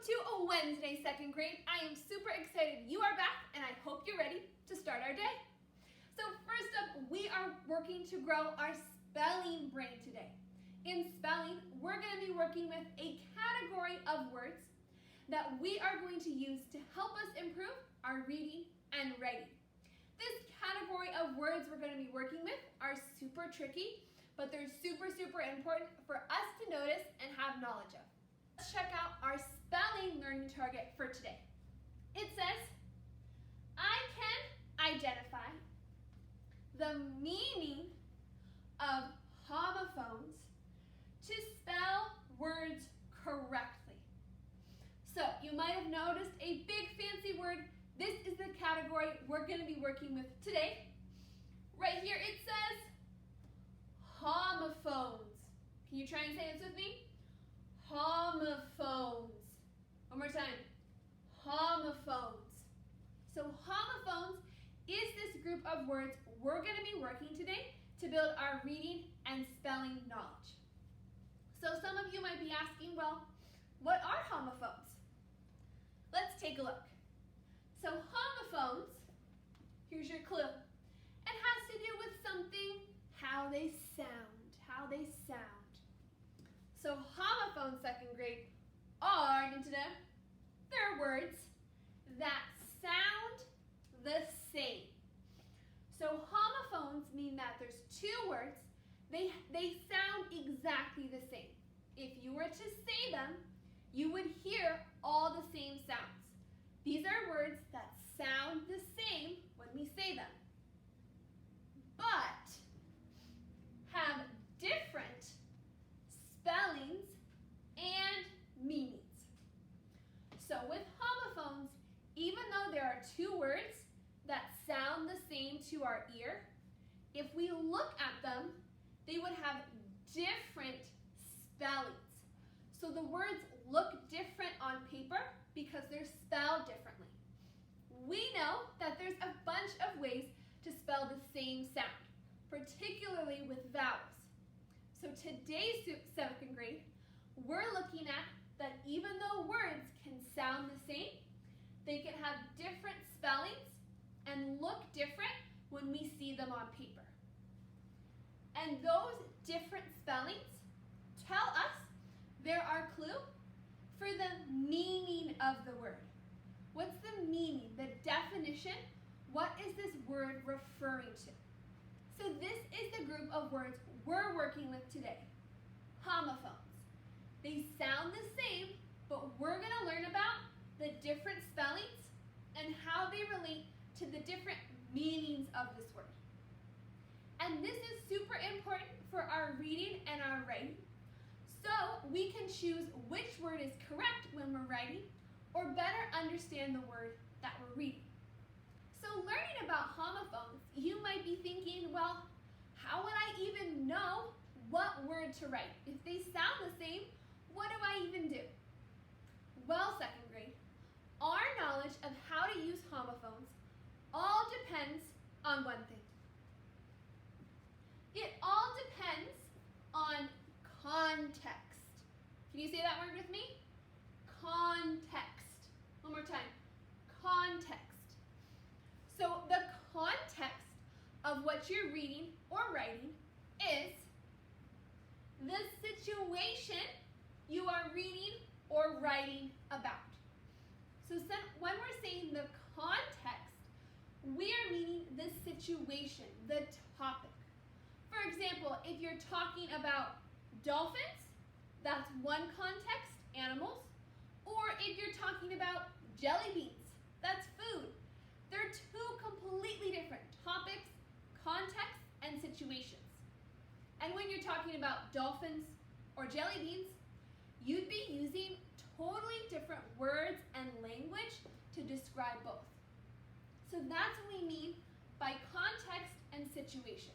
to a Wednesday, second grade. I am super excited you are back, and I hope you're ready to start our day. So first up, we are working to grow our spelling brain today. In spelling, we're going to be working with a category of words that we are going to use to help us improve our reading and writing. This category of words we're going to be working with are super tricky, but they're super important for us to notice and have knowledge of. Let's check out our spelling learning target for today. It says, I can identify the meaning of homophones to spell words correctly. So you might have noticed a big fancy word. This is the category we're going to be working with today. Right here it says homophones. Can you try and say this with me? Homophones. One more time. Homophones. So homophones is this group of words we're going to be working today to build our reading and spelling knowledge. So some of you might be asking, well, what are homophones? Let's take a look. So homophones, here's your clue. It has to do with something, how they sound. So homophones, second grade, are, they're words that sound the same. So homophones mean that there's two words, they sound exactly the same. If you were to say them, you would hear all the same sounds. These are words that sound the same when we say them, but have different spellings and meanings. So with homophones, even though there are two words that sound the same to our ear, if we look at them, they would have different spellings. So the words look different on paper because they're spelled differently. We know that there's a bunch of ways to spell the same sound, particularly with vowels. So today's second grade, we're looking at that even though words can sound the same, they can have different spellings and look different when we see them on paper. And those different spellings tell us they're our clue for the meaning of the word. What's the meaning, the definition? What is this word referring to? So this is the group of words we're working with today. Homophones. They sound the same, but we're going to learn about the different spellings and how they relate to the different meanings of this word. And this is super important for our reading and our writing, so we can choose which word is correct when we're writing or better understand the word that we're reading. So learning about homophones, you might be thinking, well, how would I even know what word to write? If they sound the same, what do I even do? Well, second grade, our knowledge of how to use homophones all depends on one thing. It all depends on context. Can you say that word with me? Context. One more time. Context. So the context of what you're reading or writing is the situation you are reading or writing about. So when we're saying the context, we are meaning the situation, the topic. For example, if you're talking about dolphins, that's one context, animals. Or if you're talking about jelly beans, that's food. They're two completely different topics, contexts, and situations. And when you're talking about dolphins or jelly beans, you'd be using totally different words and language to describe both. So that's what we mean by context and situation.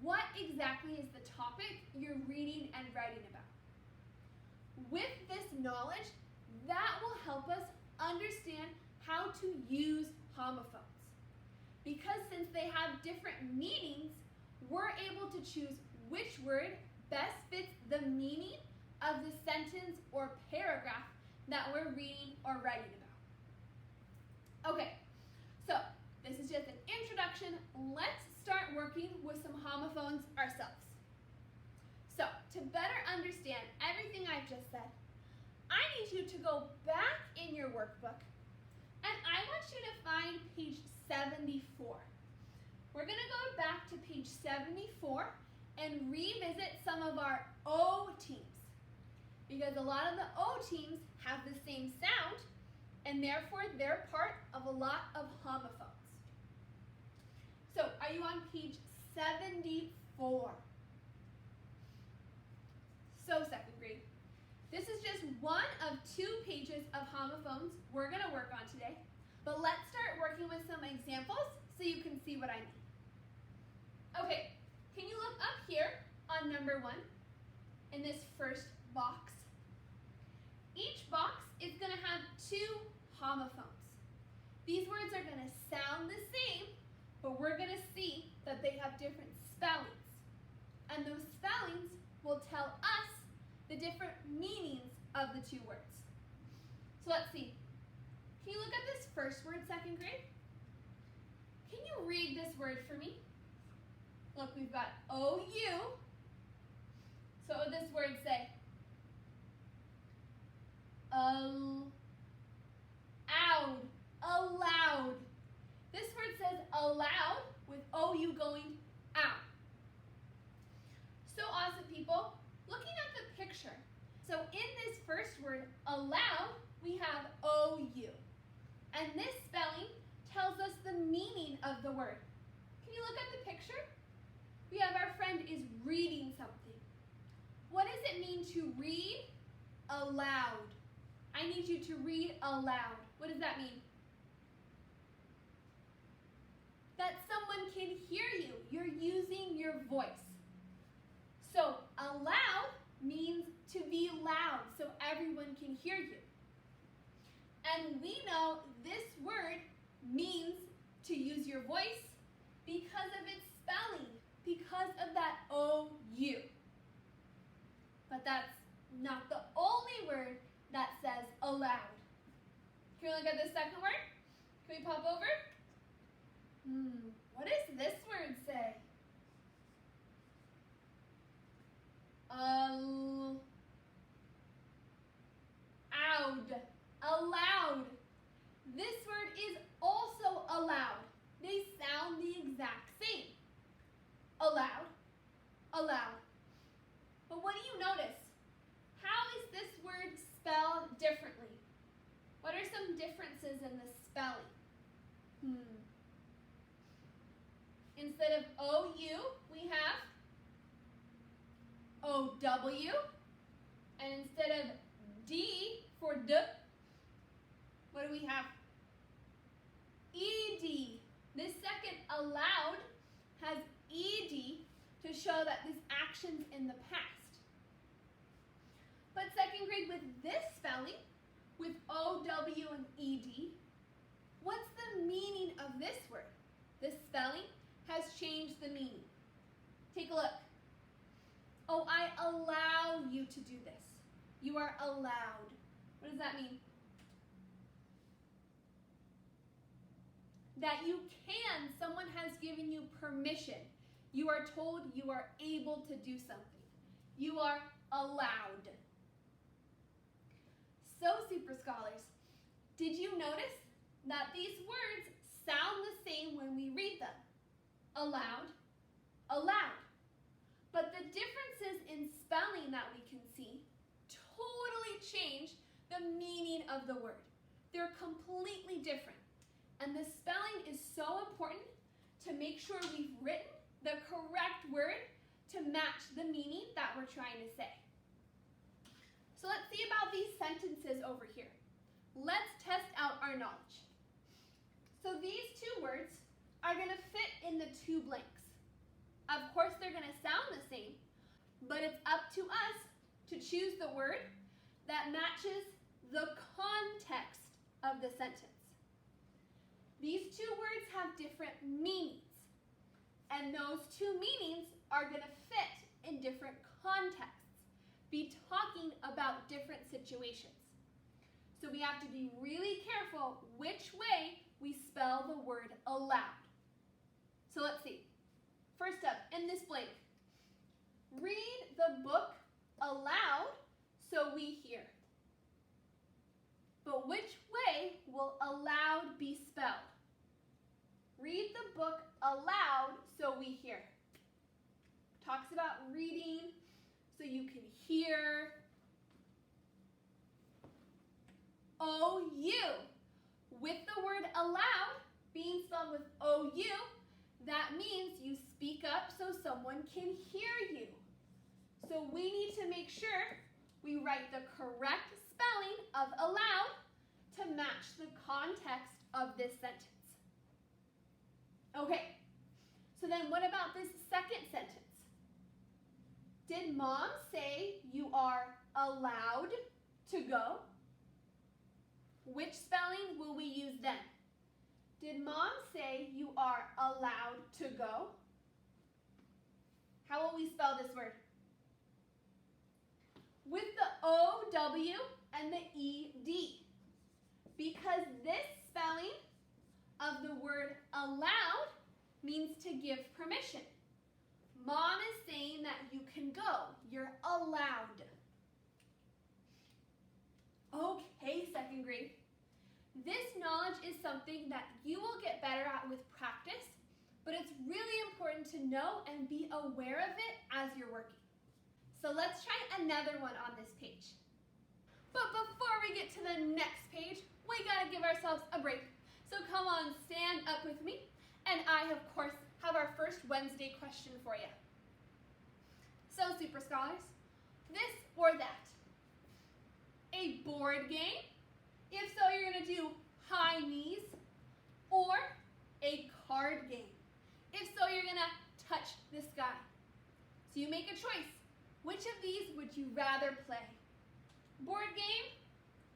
What exactly is the topic you're reading and writing about? With this knowledge, that will help us understand how to use homophones. Because since they have different meanings, we're able to choose which word best fits the meaning of the sentence or paragraph that we're reading or writing about. Okay, so this is just an introduction. Let's start working with some homophones ourselves. So, to better understand everything I've just said, I need you to go back in your workbook and I want you to find page 74. We're going to go back to page 74 and revisit some of our O teams, because a lot of the O teams have the same sound and therefore they're part of a lot of homophones. So, are you on page 74? So, second grade, this is just one of 2 pages of homophones we're going to work on today, but let's start working with some examples so you can see what I mean. Okay, can you look up here on number 1 in this first box? Each box is going to have 2 homophones. These words are going to sound the same, but we're going to see that they have different spellings. And those spellings will tell us the different meanings of the 2 words. So let's see. Can you look at this first word, second grade? Can you read this word for me? Look, we've got O-U. So what would this word say? Allowed. Allowed. This word says allowed with O-U going out. So awesome, people. Looking at the picture, so in this first word, allowed, we have O-U. And this spelling tells us the meaning of the word. Can you look at the picture? We have our friend is reading something. What does it mean to read aloud? I need you to read aloud. What does that mean? That someone can hear you. You're using your voice. So aloud means to be loud so everyone can hear you. And we know this word means to use your voice because of its spelling, because of that O-U. But that's not the only word that says aloud. Can we look at the second word? Can we pop over? What does this word say? Allowed. This word is also allowed. They sound the exact same. Allowed. Allowed. But what do you notice? How is this word spelled differently? What are some differences in the spelling? Instead of O-U, we have O-W. And instead of D for D, what do we have? E-D. This second allowed has E-D to show that this action's in the past. But second grade, with this spelling, with O-W and E-D, what's the meaning of this word? This spelling has changed the meaning. Take a look. Oh, I allow you to do this. You are allowed. What does that mean? That you can. Someone has given you permission. You are told you are able to do something. You are allowed. So, Super Scholars, did you notice that these words sound the same when we read them? Allowed, allowed. But the differences in spelling that we can see totally change the meaning of the word. They're completely different. And the spelling is so important to make sure we've written the correct word to match the meaning that we're trying to say. So let's see about these sentences over here. Let's test out our knowledge. So these 2 words are going to fit in the 2 blanks. Of course, they're going to sound the same, but it's up to us to choose the word that matches the context of the sentence. These 2 words have different meanings, and those 2 meanings are going to fit in different contexts, be talking about different situations. So we have to be really careful which way we spell the word aloud. So let's see. First up, in this blank, read the book aloud so we hear. But which way will aloud be spelled? Read the book aloud so we hear. Talks about reading so you can hear. O-U. With the word aloud being spelled with O-U, that means you speak up so someone can hear you. So we need to make sure we write the correct spelling of aloud to match the context of this sentence. Okay, so then what about this second sentence? Did Mom say you are allowed to go? Which spelling will we use then? Did Mom say you are allowed to go? How will we spell this word? With the O-W and the E-D. Because this spelling of the word allowed means to give permission. Mom is saying that you can go. You're allowed. Okay, second grade. This knowledge is something that you will get better at with practice, but it's really important to know and be aware of it as you're working. So let's try another one on this page. But before we get to the next page, we gotta give ourselves a break. So come on, stand up with me. And I, of course, have our first Wednesday question for you. So, Super Scholars, this or that? A board game? If so, you're gonna do high knees. Or a card game? If so, you're gonna touch the sky. So you make a choice. Which of these would you rather play? Board game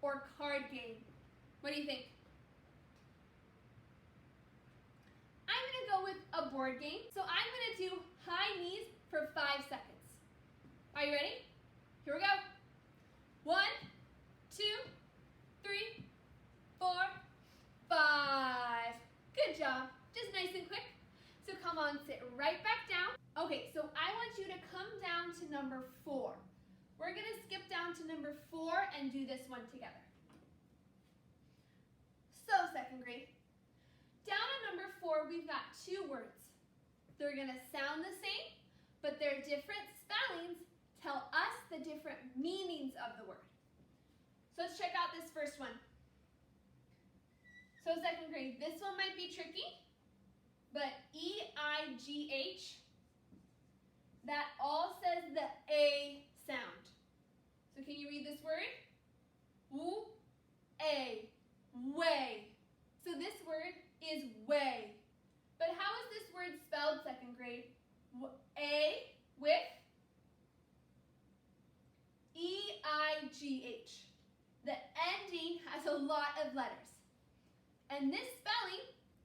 or card game? What do you think? I'm gonna go with a board game. So I'm gonna do high knees for 5 seconds. Are you ready? Here we go. 1, 2, 3, 4, 5. Good job. Just nice and quick. So come on, sit right back down. Okay, so I want you to come down to number 4. We're gonna skip down to number 4 and do this one together. So, second grade, down at number 4, we've got 2 words. They're gonna sound the same, but their different spellings tell us the different meanings of the word. So let's check out this first one. So second grade, this one might be tricky, but E-I-G-H, that all says the A sound. So can you read this word? W-A, way. So this word is way. But how is this word spelled, second grade? A with E-I-G-H. The ending has a lot of letters. And this spelling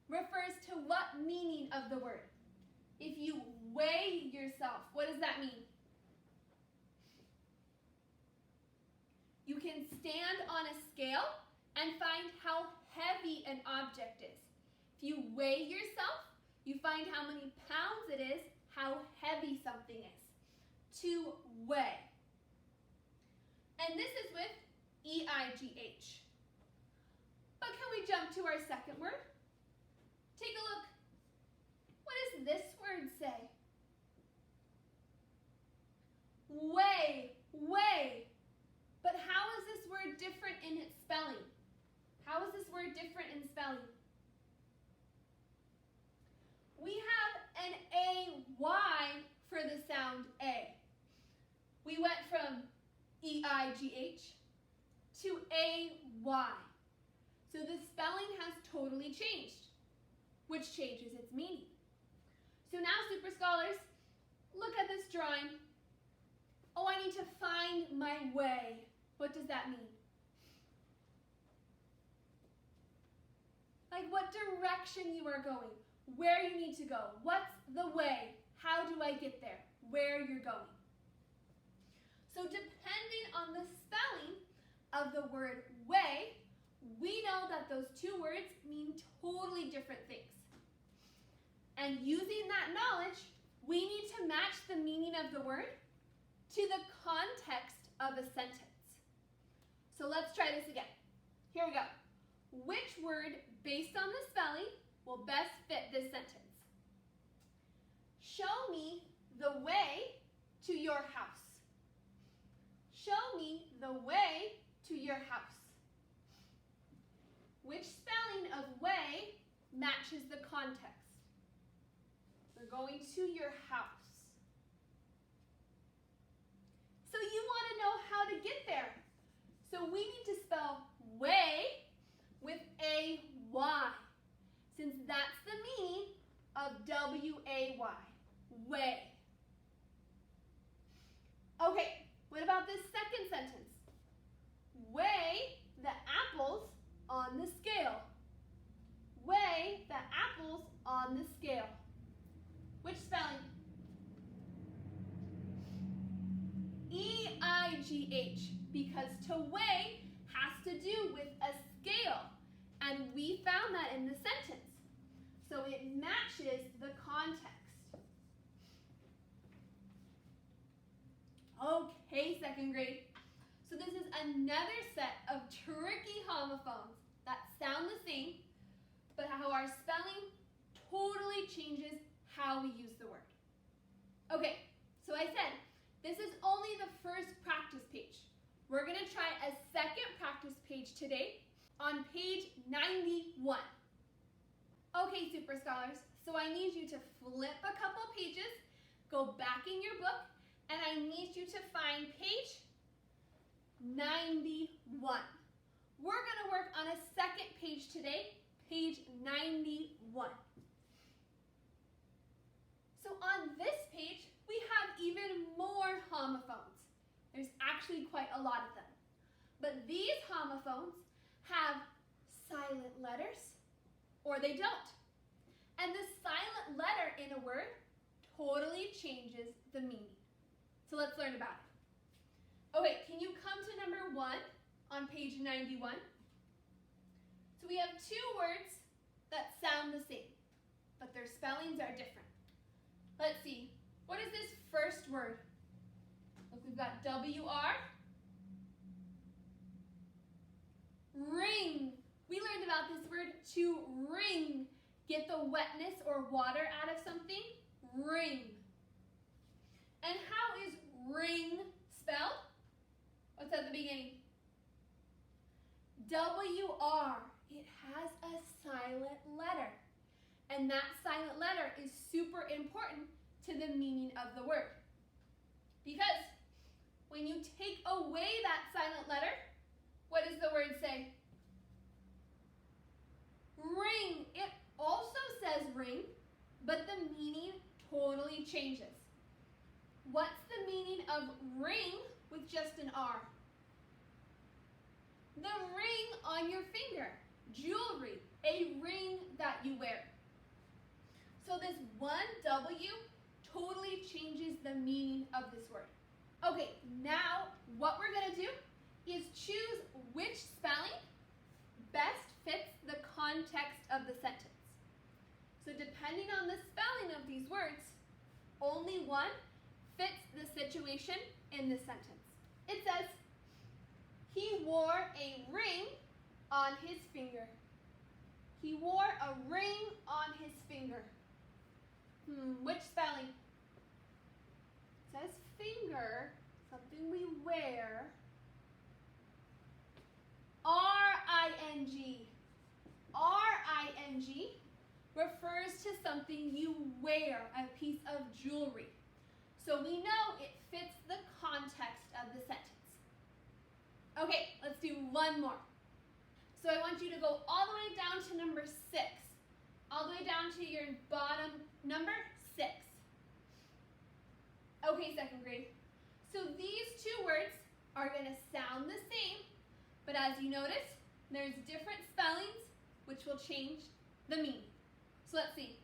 refers to what meaning of the word? If you weigh yourself, what does that mean? You can stand on a scale and find how heavy an object is. If you weigh yourself, you find how many pounds it is, how heavy something is. To weigh. And this is with E-I-G-H. But can we jump to our second word? Take a look. What does this word say? Weigh, weigh. But how is this word different in its spelling? How is this word different in spelling? We have an A-Y for the sound A. We went from E-I-G-H to A-Y. So the spelling has totally changed, which changes its meaning. So now, Super Scholars, look at this drawing. Oh, I need to find my way. What does that mean? Like what direction you are going, where you need to go, what's the way, how do I get there, where you're going. So depending on the spelling of the word way, we know that those two words mean totally different things. And using that knowledge, we need to match the meaning of the word to the context of a sentence. So let's try this again. Here we go. Which word, based on the spelling, will best fit this sentence? Show me the way to your house. Show me the way to your house. Which spelling of way matches the context? We're going to your house. So you want to know how to get there. So we need to spell way with a Y, since that's the meaning of W-A-Y, way. Okay, what about this second sentence? Weigh the apples on the scale. Weigh the apples on the scale. Which spelling? E-I-G-H, because to weigh has to do with a scale, and we found that in the sentence. So it matches the context. Okay, second grade. So this is another set of tricky homophones that sound the same, but how our spelling totally changes how we use the word. Okay, so I said, this is only the first practice page. We're going to try a second practice page today on page 91. Okay, Super Scholars, so I need you to flip a couple pages, go back in your book, and I need you to find page 91. We're going to work on a second page today, page 91. So on this page, we have even more homophones. There's actually quite a lot of them. But these homophones have silent letters, or they don't. And the silent letter in a word totally changes the meaning. So let's learn about it. Okay, can you come to number 1 on page 91? So we have two words that sound the same, but their spellings are different. Let's see. What is this first word? Look, we've got W-R. Ring. We learned about this word, to wring. Get the wetness or water out of something. Ring. And how is ring spelled? What's at the beginning? W-R. It has a silent letter. And that silent letter is super important to the meaning of the word. Because when you take away that silent letter, what does the word say? Ring. It also says ring, but the meaning totally changes. What's the meaning of ring with just an R? The ring on your finger. Jewelry. A ring that you wear. So this one W totally changes the meaning of this word. Okay, now what we're going to do is choose which spelling best fits the context of the sentence. So depending on the spelling of these words, only one fits the situation in the sentence. It says, he wore a ring on his finger. He wore a ring on his finger. Which spelling? It says finger, something we wear. R-I-N-G. R-I-N-G refers to something you wear, a piece of jewelry. So we know it fits the context of the sentence. Okay, let's do one more. So I want you to go all the way down to number 6. All the way down to your bottom number 6. Okay, second grade. So these two words are going to sound the same, but as you notice, there's different spellings which will change the meaning. So let's see.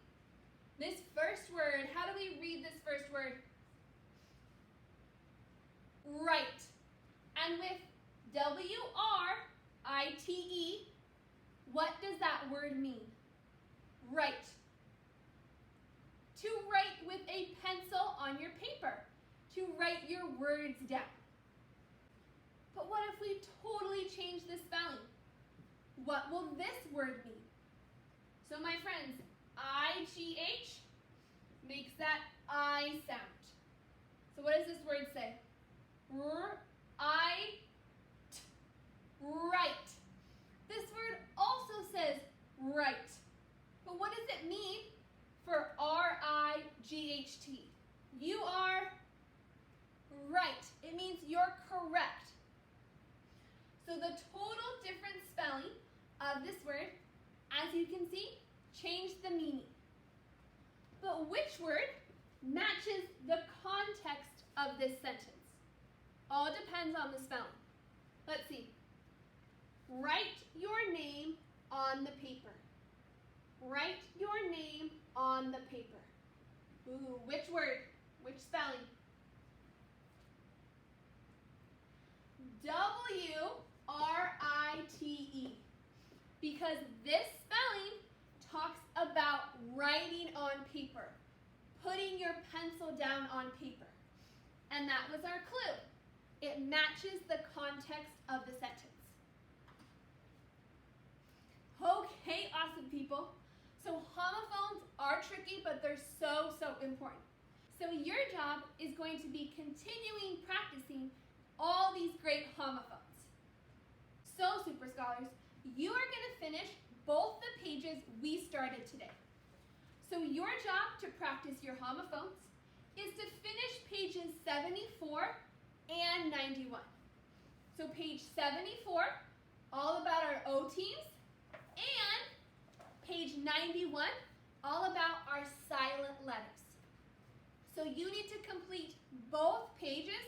This first word, how do we read this first word? Right. And with W-R-I-T-E, what does that word mean? Write. To write with a pencil on your paper. To write your words down. But what if we totally change the spelling? What will this word mean? So my friends, I-G-H makes that I sound. So what does this word say? R-I-T. Right. This word also says right. But what does it mean for R-I-G-H-T? You are right. It means you're correct. So the total different spelling of this word, as you can see, changed the meaning. But which word matches the context of this sentence? All depends on the spelling. Let's see. Write your name on the paper. Write your name on the paper. Ooh, which word? Which spelling? W-R-I-T-E. Because this spelling talks about writing on paper, putting your pencil down on paper. And that was our clue. It matches the context of the sentence. Okay, awesome people. So homophones are tricky, but they're so important. So your job is going to be continuing practicing all these great homophones. So Super Scholars, you are going to finish both the pages we started today. So your job to practice your homophones is to finish pages 74 and 91. So page 74, all about our O teams, and page 91, all about our silent letters. So you need to complete both pages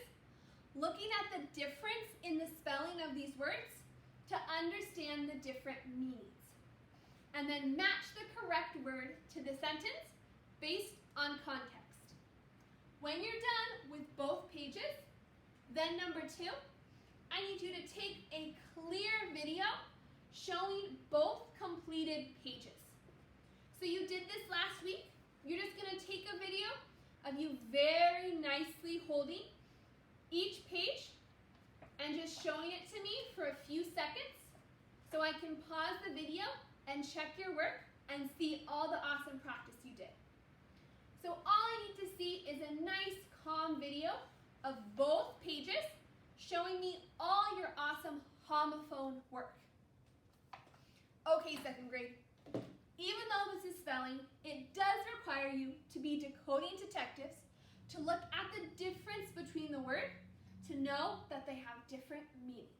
looking at the difference in the spelling of these words to understand the different meanings. And then match the correct word to the sentence based on context. When you're done with both pages, then number 2, I need you to take a clear video showing both completed pages. So you did this last week. You're just going to take a video of you very nicely holding each page and just showing it to me for a few seconds so I can pause the video and check your work and see all the awesome practice you did. So all I need to see is a nice calm video of both pages showing me all your awesome homophone work. Okay, 2nd grade. Even though this is spelling, it does require you to be decoding detectives to look at the difference between the word to know that they have different meanings.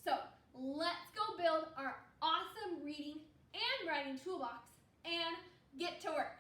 So let's go build our awesome reading and writing toolbox and get to work.